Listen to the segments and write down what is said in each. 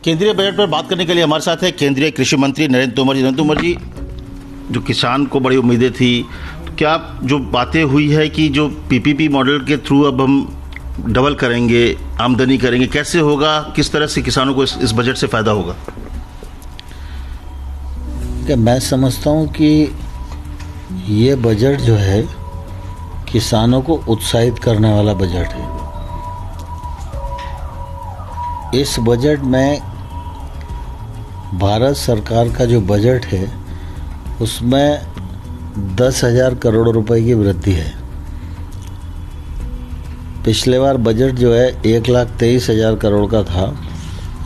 केंद्रीय बजट पर बात करने के लिए हमारे साथ है केंद्रीय कृषि मंत्री नरेंद्र तोमर जी। नरेंद्र तोमर जी, जो किसान को बड़ी उम्मीदें थी, तो क्या जो बातें हुई है कि जो पीपीपी मॉडल के थ्रू अब हम डबल करेंगे, आमदनी करेंगे, कैसे होगा, किस तरह से किसानों को इस बजट से फ़ायदा होगा? क्या मैं समझता हूँ कि ये बजट जो है किसानों को उत्साहित करने वाला बजट है। इस बजट में भारत सरकार का जो बजट है उसमें 10,000 करोड़ रुपए की वृद्धि है। पिछले बार बजट जो है 1,23,000 करोड़ का था,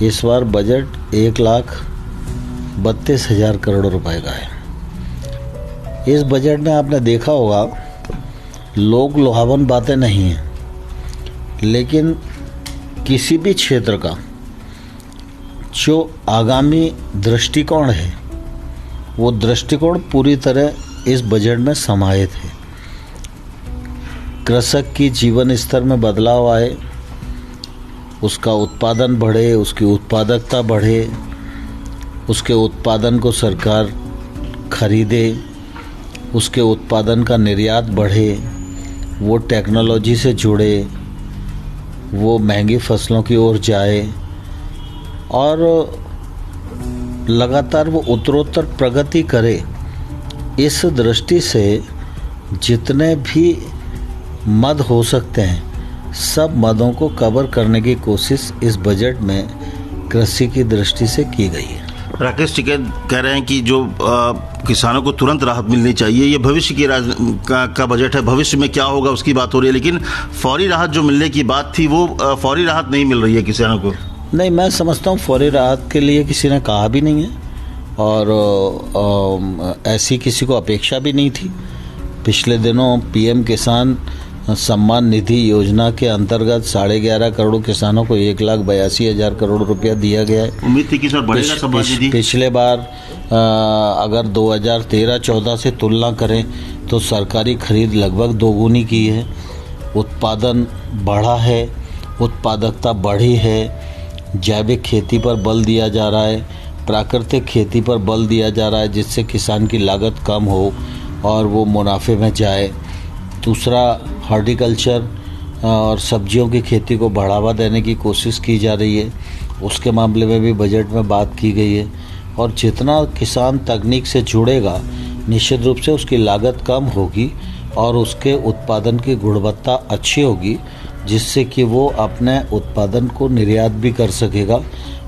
इस बार बजट 1,32,000 करोड़ रुपए का है। इस बजट में आपने देखा होगा लोक लुभावन बातें नहीं हैं, लेकिन किसी भी क्षेत्र का जो आगामी दृष्टिकोण है वो दृष्टिकोण पूरी तरह इस बजट में समाहित है। कृषक की जीवन स्तर में बदलाव आए, उसका उत्पादन बढ़े, उसकी उत्पादकता बढ़े, उसके उत्पादन को सरकार खरीदे, उसके उत्पादन का निर्यात बढ़े, वो टेक्नोलॉजी से जुड़े, वो महंगी फसलों की ओर जाए और लगातार वो उत्तरोत्तर प्रगति करे। इस दृष्टि से जितने भी मद हो सकते हैं सब मदों को कवर करने की कोशिश इस बजट में कृषि की दृष्टि से की गई है। राकेश टिकैत कह रहे हैं कि जो किसानों को तुरंत राहत मिलनी चाहिए, ये भविष्य की का बजट है, भविष्य में क्या होगा उसकी बात हो रही है, लेकिन फौरी राहत जो मिलने की बात थी वो फौरी राहत नहीं मिल रही है किसानों को। नहीं, मैं समझता हूँ फौरी राहत के लिए किसी ने कहा भी नहीं है और ऐसी किसी को अपेक्षा भी नहीं थी। पिछले दिनों पीएम किसान सम्मान निधि योजना के अंतर्गत 11.5 करोड़ किसानों को 1,82,000 करोड़ रुपया दिया गया है। उम्मीद थी कि सर बढ़ेगा सम्मान निधि। पिछले बार अगर 2013-14 से तुलना करें तो सरकारी खरीद लगभग दोगुनी की है, उत्पादन बढ़ा है, उत्पादकता बढ़ी है, जैविक खेती पर बल दिया जा रहा है, प्राकृतिक खेती पर बल दिया जा रहा है जिससे किसान की लागत कम हो और वो मुनाफे में जाए। दूसरा, हॉर्टिकल्चर और सब्जियों की खेती को बढ़ावा देने की कोशिश की जा रही है, उसके मामले में भी बजट में बात की गई है। और जितना किसान तकनीक से जुड़ेगा निश्चित रूप से उसकी लागत कम होगी और उसके उत्पादन की गुणवत्ता अच्छी होगी, जिससे कि वो अपने उत्पादन को निर्यात भी कर सकेगा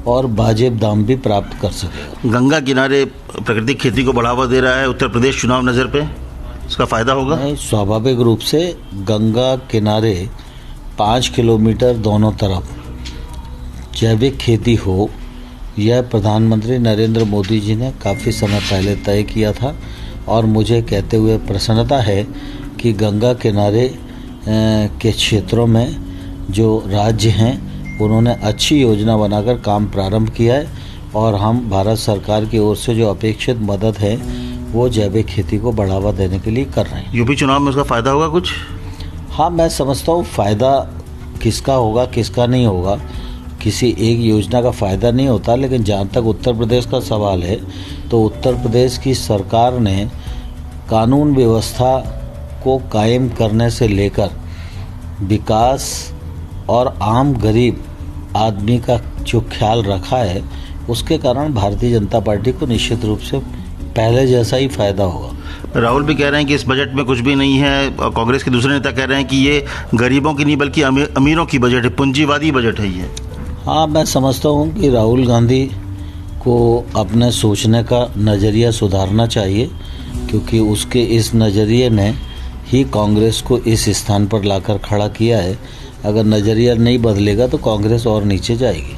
और वाजिब दाम भी प्राप्त कर सकेगा। गंगा किनारे प्राकृतिक खेती को बढ़ावा दे रहा है उत्तर प्रदेश, चुनाव नज़र पे इसका फ़ायदा होगा? नहीं, स्वाभाविक रूप से गंगा किनारे 5 किलोमीटर दोनों तरफ जैविक खेती हो, यह प्रधानमंत्री नरेंद्र मोदी जी ने काफ़ी समय पहले तय किया था और मुझे कहते हुए प्रसन्नता है कि गंगा किनारे के क्षेत्रों में जो राज्य हैं उन्होंने अच्छी योजना बनाकर काम प्रारंभ किया है और हम भारत सरकार की ओर से जो अपेक्षित मदद है वो जैविक खेती को बढ़ावा देने के लिए कर रहे हैं। यूपी चुनाव में उसका फ़ायदा होगा कुछ? हाँ, मैं समझता हूँ फ़ायदा किसका होगा किसका नहीं होगा, किसी एक योजना का फ़ायदा नहीं होता, लेकिन जहाँ तक उत्तर प्रदेश का सवाल है तो उत्तर प्रदेश की सरकार ने कानून व्यवस्था को कायम करने से लेकर विकास और आम गरीब आदमी का जो ख्याल रखा है, उसके कारण भारतीय जनता पार्टी को निश्चित रूप से पहले जैसा ही फ़ायदा होगा। राहुल भी कह रहे हैं कि इस बजट में कुछ भी नहीं है, कांग्रेस के दूसरे नेता कह रहे हैं कि ये गरीबों की नहीं बल्कि अमीरों की बजट है, पूंजीवादी बजट है ये। हाँ, मैं समझता हूँ कि राहुल गांधी को अपने सोचने का नज़रिया सुधारना चाहिए, क्योंकि उसके इस नज़रिए ने ही कांग्रेस को इस स्थान पर लाकर खड़ा किया है। अगर नज़रिया नहीं बदलेगा तो कांग्रेस और नीचे जाएगी।